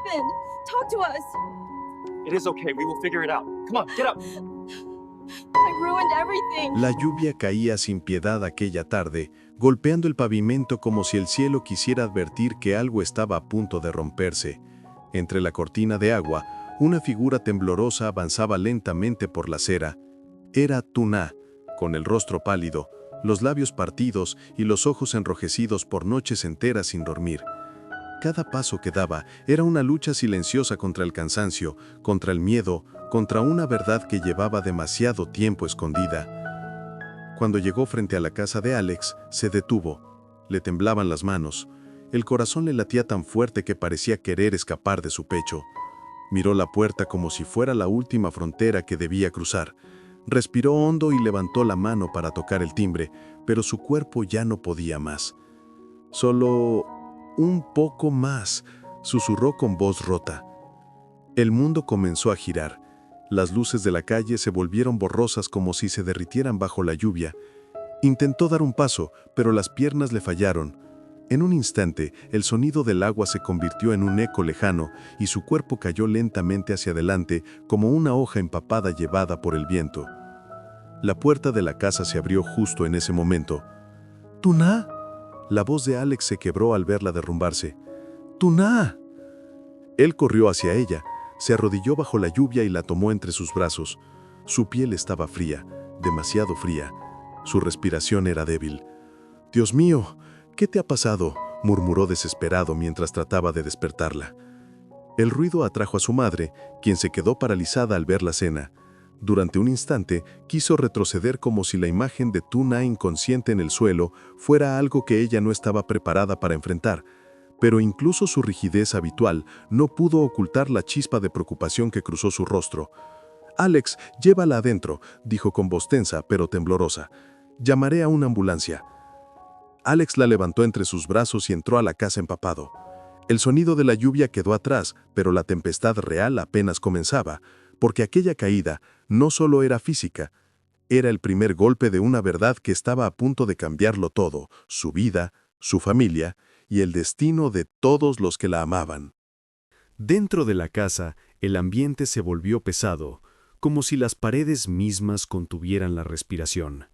happened? Talk to us. It is okay. We will figure it out. Come on, get up. I ruined everything. La lluvia caía sin piedad aquella tarde, golpeando el pavimento como si el cielo quisiera advertir que algo estaba a punto de romperse. Entre la cortina de agua, una figura temblorosa avanzaba lentamente por la acera. Era Tuna, con el rostro pálido, los labios partidos y los ojos enrojecidos por noches enteras sin dormir. Cada paso que daba era una lucha silenciosa contra el cansancio, contra el miedo, contra una verdad que llevaba demasiado tiempo escondida. Cuando llegó frente a la casa de Alex, se detuvo. Le temblaban las manos. El corazón le latía tan fuerte que parecía querer escapar de su pecho. Miró la puerta como si fuera la última frontera que debía cruzar. Respiró hondo y levantó la mano para tocar el timbre, pero su cuerpo ya no podía más. Solo un poco más, susurró con voz rota. El mundo comenzó a girar. Las luces de la calle se volvieron borrosas como si se derritieran bajo la lluvia. Intentó dar un paso, pero las piernas le fallaron. En un instante, el sonido del agua se convirtió en un eco lejano y su cuerpo cayó lentamente hacia adelante como una hoja empapada llevada por el viento. La puerta de la casa se abrió justo en ese momento. «¡Tuna!». La voz de Alex se quebró al verla derrumbarse. «¡Tuna!». Él corrió hacia ella, se arrodilló bajo la lluvia y la tomó entre sus brazos. Su piel estaba fría, demasiado fría. Su respiración era débil. «Dios mío, ¿qué te ha pasado?», murmuró desesperado mientras trataba de despertarla. El ruido atrajo a su madre, quien se quedó paralizada al ver la escena. Durante un instante, quiso retroceder como si la imagen de Tuna inconsciente en el suelo fuera algo que ella no estaba preparada para enfrentar, pero incluso su rigidez habitual no pudo ocultar la chispa de preocupación que cruzó su rostro. «Alex, llévala adentro», dijo con voz tensa pero temblorosa. «Llamaré a una ambulancia». Alex la levantó entre sus brazos y entró a la casa empapado. El sonido de la lluvia quedó atrás, pero la tempestad real apenas comenzaba, porque aquella caída no solo era física, era el primer golpe de una verdad que estaba a punto de cambiarlo todo, su vida, su familia y el destino de todos los que la amaban. Dentro de la casa, el ambiente se volvió pesado, como si las paredes mismas contuvieran la respiración.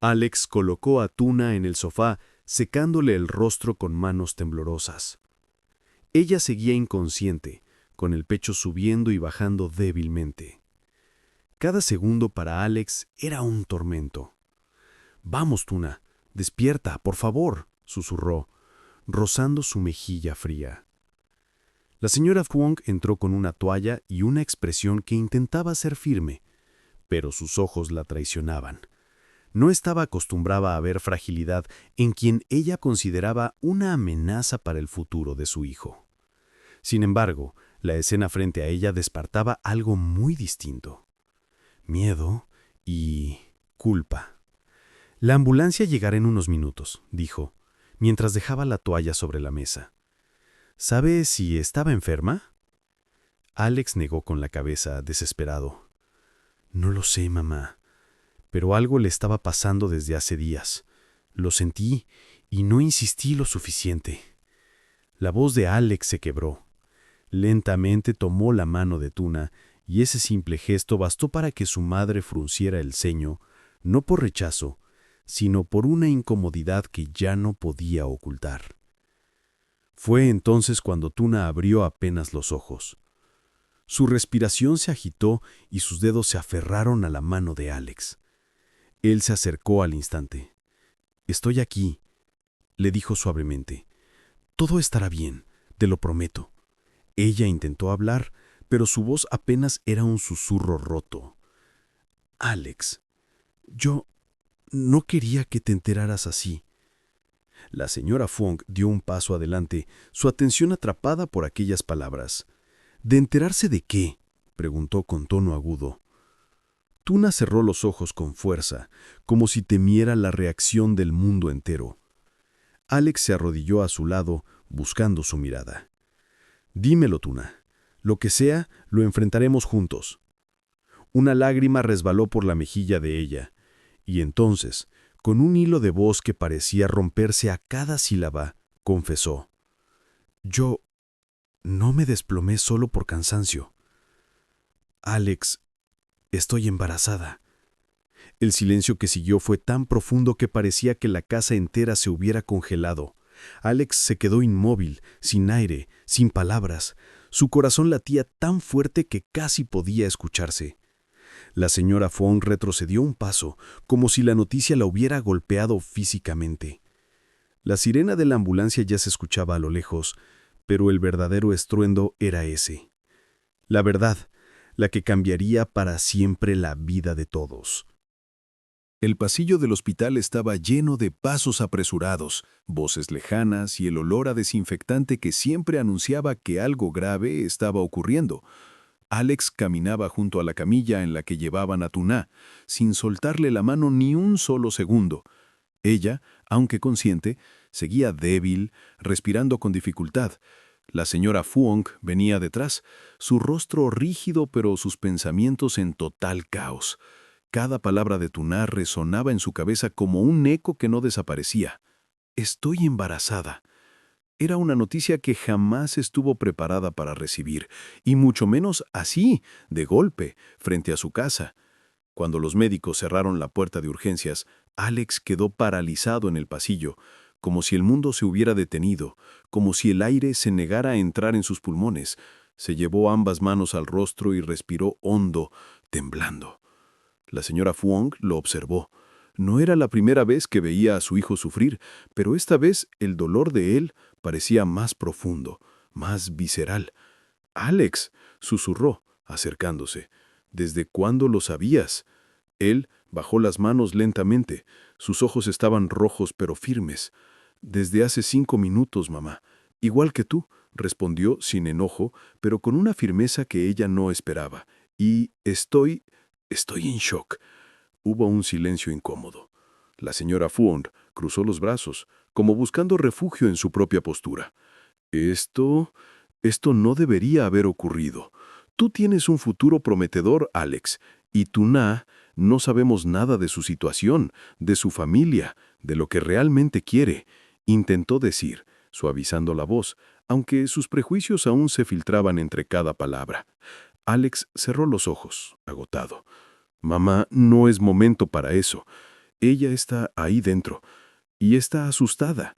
Alex colocó a Tuna en el sofá, secándole el rostro con manos temblorosas. Ella seguía inconsciente, con el pecho subiendo y bajando débilmente. Cada segundo para Alex era un tormento. «Vamos, Tuna, despierta, por favor», susurró, rozando su mejilla fría. La señora Fwong entró con una toalla y una expresión que intentaba ser firme, pero sus ojos la traicionaban. No estaba acostumbrada a ver fragilidad en quien ella consideraba una amenaza para el futuro de su hijo. Sin embargo, la escena frente a ella despertaba algo muy distinto. Miedo y culpa. «La ambulancia llegará en unos minutos», dijo, mientras dejaba la toalla sobre la mesa. «¿Sabe si estaba enferma?». Alex negó con la cabeza, desesperado. «No lo sé, mamá, pero algo le estaba pasando desde hace días. Lo sentí y no insistí lo suficiente». La voz de Alex se quebró. Lentamente tomó la mano de Tuna y ese simple gesto bastó para que su madre frunciera el ceño, no por rechazo, sino por una incomodidad que ya no podía ocultar. Fue entonces cuando Tuna abrió apenas los ojos. Su respiración se agitó y sus dedos se aferraron a la mano de Alex. Él se acercó al instante. «Estoy aquí», le dijo suavemente. «Todo estará bien, te lo prometo». Ella intentó hablar, pero su voz apenas era un susurro roto. «Alex, yo no quería que te enteraras así». La señora Fong dio un paso adelante, su atención atrapada por aquellas palabras. «¿De enterarse de qué?», preguntó con tono agudo. Tuna cerró los ojos con fuerza, como si temiera la reacción del mundo entero. Alex se arrodilló a su lado, buscando su mirada. «Dímelo, Tuna. Lo que sea, lo enfrentaremos juntos». Una lágrima resbaló por la mejilla de ella, y entonces, con un hilo de voz que parecía romperse a cada sílaba, confesó: «Yo No me desplomé solo por cansancio. Alex, estoy embarazada. El silencio que siguió fue tan profundo que parecía que la casa entera se hubiera congelado. Alex se quedó inmóvil, sin aire, sin palabras. Su corazón latía tan fuerte que casi podía escucharse. La señora Fong retrocedió un paso, como si la noticia la hubiera golpeado físicamente. La sirena de la ambulancia ya se escuchaba a lo lejos, pero el verdadero estruendo era ese. La verdad, la que cambiaría para siempre la vida de todos. El pasillo del hospital estaba lleno de pasos apresurados, voces lejanas y el olor a desinfectante que siempre anunciaba que algo grave estaba ocurriendo. Alex caminaba junto a la camilla en la que llevaban a Tuna, sin soltarle la mano ni un solo segundo. Ella, aunque consciente, seguía débil, respirando con dificultad. La señora Fuong venía detrás, su rostro rígido pero sus pensamientos en total caos. Cada palabra de Tuna resonaba en su cabeza como un eco que no desaparecía. «Estoy embarazada». Era una noticia que jamás estuvo preparada para recibir, y mucho menos así, de golpe, frente a su casa. Cuando los médicos cerraron la puerta de urgencias, Alex quedó paralizado en el pasillo, como si el mundo se hubiera detenido, como si el aire se negara a entrar en sus pulmones. Se llevó ambas manos al rostro y respiró hondo, temblando. La señora Fuong lo observó. No era la primera vez que veía a su hijo sufrir, pero esta vez el dolor de él parecía más profundo, más visceral. «Alex», susurró, acercándose. «¿Desde cuándo lo sabías?» Él bajó las manos lentamente. Sus ojos estaban rojos pero firmes. «Desde hace 5 minutos, mamá. Igual que tú», respondió sin enojo, pero con una firmeza que ella no esperaba. «Y estoy en shock». Hubo un silencio incómodo. La señora Fuong cruzó los brazos, como buscando refugio en su propia postura. Esto no debería haber ocurrido. Tú tienes un futuro prometedor, Alex, y Tuna, no sabemos nada de su situación, de su familia, de lo que realmente quiere, intentó decir, suavizando la voz, aunque sus prejuicios aún se filtraban entre cada palabra. Alex cerró los ojos, agotado. «Mamá, no es momento para eso. Ella está ahí dentro, y está asustada.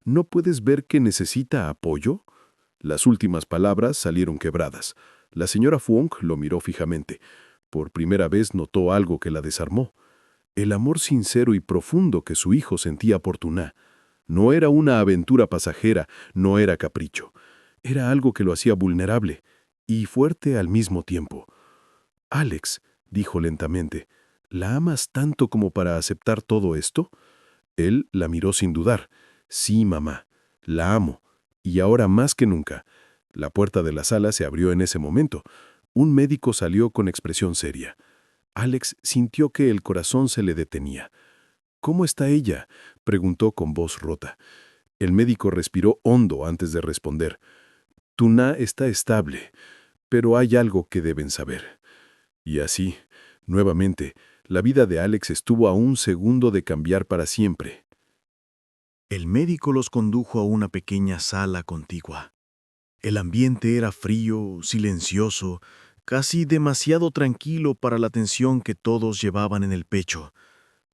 ¿No puedes ver que necesita apoyo?» Las últimas palabras salieron quebradas. La señora Fuong lo miró fijamente. Por primera vez notó algo que la desarmó. El amor sincero y profundo que su hijo sentía por Tuna. No era una aventura pasajera, no era capricho. Era algo que lo hacía vulnerable y fuerte al mismo tiempo. «Alex», dijo lentamente, «¿la amas tanto como para aceptar todo esto?» Él la miró sin dudar. «Sí, mamá, la amo, y ahora más que nunca». La puerta de la sala se abrió en ese momento. Un médico salió con expresión seria. Alex sintió que el corazón se le detenía. «¿Cómo está ella?», preguntó con voz rota. El médico respiró hondo antes de responder. «Tuna está estable, pero hay algo que deben saber». Y así, nuevamente, la vida de Alex estuvo a un segundo de cambiar para siempre. El médico los condujo a una pequeña sala contigua. El ambiente era frío, silencioso, casi demasiado tranquilo para la tensión que todos llevaban en el pecho.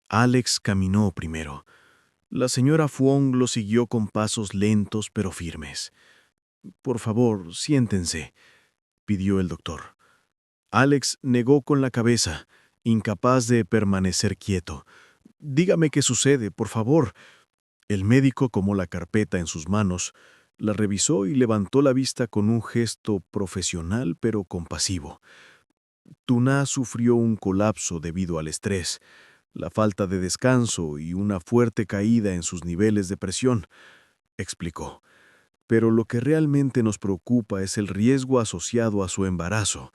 Alex caminó primero. La señora Fuong lo siguió con pasos lentos pero firmes. «Por favor, siéntense», pidió el doctor. Alex negó con la cabeza, incapaz de permanecer quieto. «Dígame qué sucede, por favor». El médico tomó la carpeta en sus manos, la revisó y levantó la vista con un gesto profesional pero compasivo. «Tuna sufrió un colapso debido al estrés, la falta de descanso y una fuerte caída en sus niveles de presión», explicó. «Pero lo que realmente nos preocupa es el riesgo asociado a su embarazo».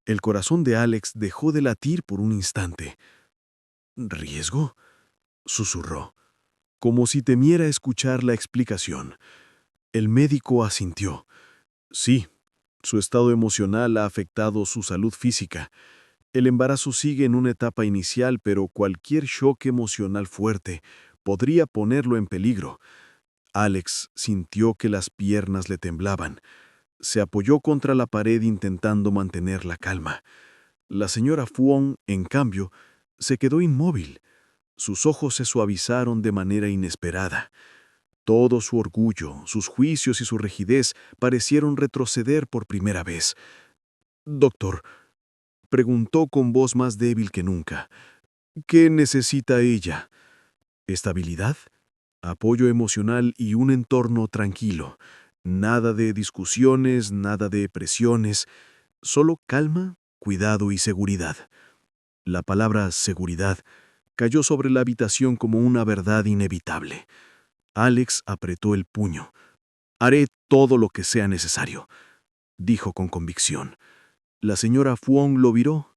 El corazón de Alex dejó de latir por un instante. «¿Riesgo?», susurró, como si temiera escuchar la explicación. El médico asintió. «Sí, su estado emocional ha afectado su salud física. El embarazo sigue en una etapa inicial, pero cualquier shock emocional fuerte podría ponerlo en peligro». Alex sintió que las piernas le temblaban. se apoyó contra la pared intentando mantener la calma. La señora Fuong, en cambio, se quedó inmóvil. Sus ojos se suavizaron de manera inesperada. Todo su orgullo, sus juicios y su rigidez parecieron retroceder por primera vez. «Doctor», preguntó con voz más débil que nunca, «¿qué necesita ella? ¿Estabilidad? Apoyo emocional y un entorno tranquilo. Nada de discusiones, nada de presiones, solo calma, cuidado y seguridad». La palabra seguridad cayó sobre la habitación como una verdad inevitable. Alex apretó el puño. «Haré todo lo que sea necesario», dijo con convicción. La señora Fuong lo miró.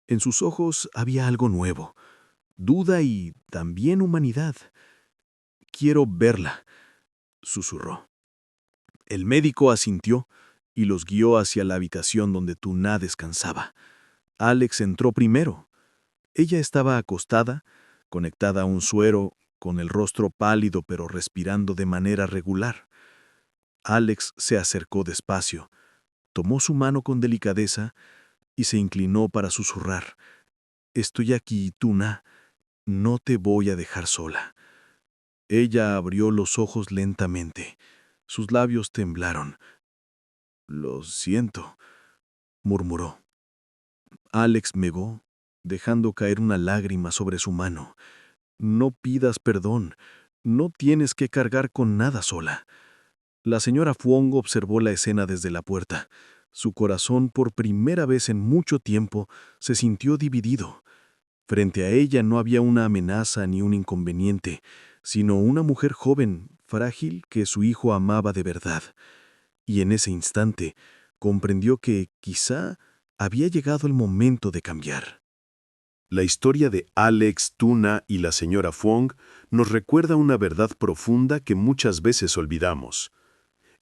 En sus ojos había algo nuevo, duda y también humanidad. «Quiero verla», susurró. El médico asintió y los guió hacia la habitación donde Tuna descansaba. Alex entró primero. Ella estaba acostada, conectada a un suero, con el rostro pálido pero respirando de manera regular. Alex se acercó despacio, tomó su mano con delicadeza y se inclinó para susurrar. «Estoy aquí, Tuna. No te voy a dejar sola». Ella abrió los ojos lentamente. Sus labios temblaron. «Lo siento», murmuró. Alex negó, dejando caer una lágrima sobre su mano. «No pidas perdón. No tienes que cargar con nada sola». La señora Fuong observó la escena desde la puerta. Su corazón, por primera vez en mucho tiempo, se sintió dividido. Frente a ella no había una amenaza ni un inconveniente, sino una mujer joven, frágil, que su hijo amaba de verdad. Y en ese instante comprendió que, quizá, había llegado el momento de cambiar. La historia de Alex, Tuna y la señora Fuong nos recuerda una verdad profunda que muchas veces olvidamos.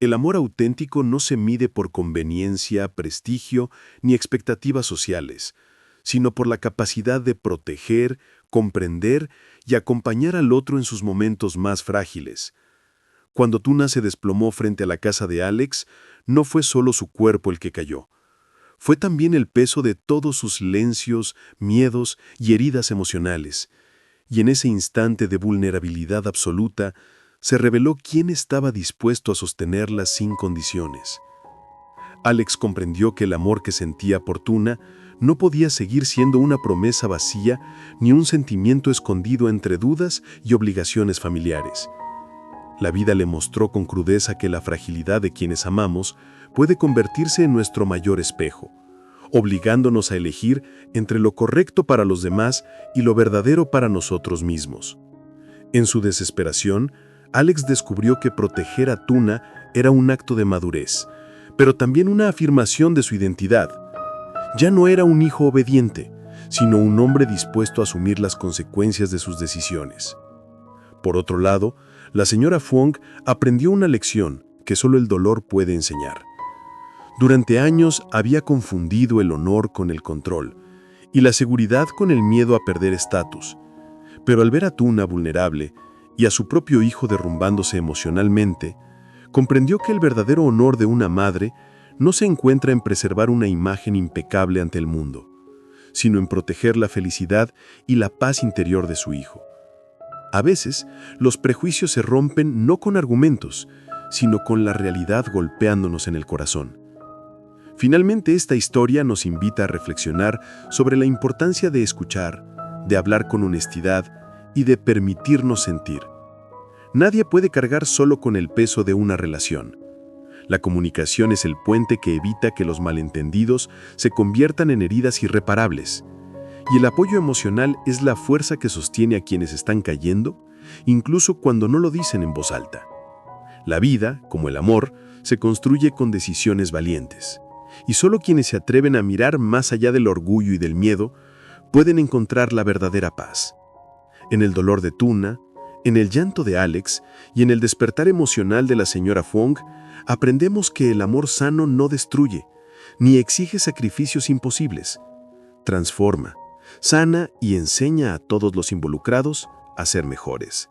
El amor auténtico no se mide por conveniencia, prestigio ni expectativas sociales, sino por la capacidad de proteger, comprender y acompañar al otro en sus momentos más frágiles. Cuando Tuna se desplomó frente a la casa de Alex, no fue solo su cuerpo el que cayó. Fue también el peso de todos sus silencios, miedos y heridas emocionales. Y en ese instante de vulnerabilidad absoluta, se reveló quién estaba dispuesto a sostenerla sin condiciones. Alex comprendió que el amor que sentía por Tuna no podía seguir siendo una promesa vacía ni un sentimiento escondido entre dudas y obligaciones familiares. La vida le mostró con crudeza que la fragilidad de quienes amamos puede convertirse en nuestro mayor espejo, obligándonos a elegir entre lo correcto para los demás y lo verdadero para nosotros mismos. En su desesperación, Alex descubrió que proteger a Tuna era un acto de madurez, pero también una afirmación de su identidad. Ya no era un hijo obediente, sino un hombre dispuesto a asumir las consecuencias de sus decisiones. Por otro lado, la señora Fuong aprendió una lección que solo el dolor puede enseñar. Durante años había confundido el honor con el control y la seguridad con el miedo a perder estatus. Pero al ver a Tuna vulnerable y a su propio hijo derrumbándose emocionalmente, comprendió que el verdadero honor de una madre no se encuentra en preservar una imagen impecable ante el mundo, sino en proteger la felicidad y la paz interior de su hijo. A veces, los prejuicios se rompen no con argumentos, sino con la realidad golpeándonos en el corazón. Finalmente, esta historia nos invita a reflexionar sobre la importancia de escuchar, de hablar con honestidad y de permitirnos sentir. Nadie puede cargar solo con el peso de una relación. La comunicación es el puente que evita que los malentendidos se conviertan en heridas irreparables. Y el apoyo emocional es la fuerza que sostiene a quienes están cayendo, incluso cuando no lo dicen en voz alta. La vida, como el amor, se construye con decisiones valientes. Y solo quienes se atreven a mirar más allá del orgullo y del miedo pueden encontrar la verdadera paz. En el dolor de Tuna, en el llanto de Alex y en el despertar emocional de la señora Fuong, aprendemos que el amor sano no destruye, ni exige sacrificios imposibles. Transforma, sana y enseña a todos los involucrados a ser mejores.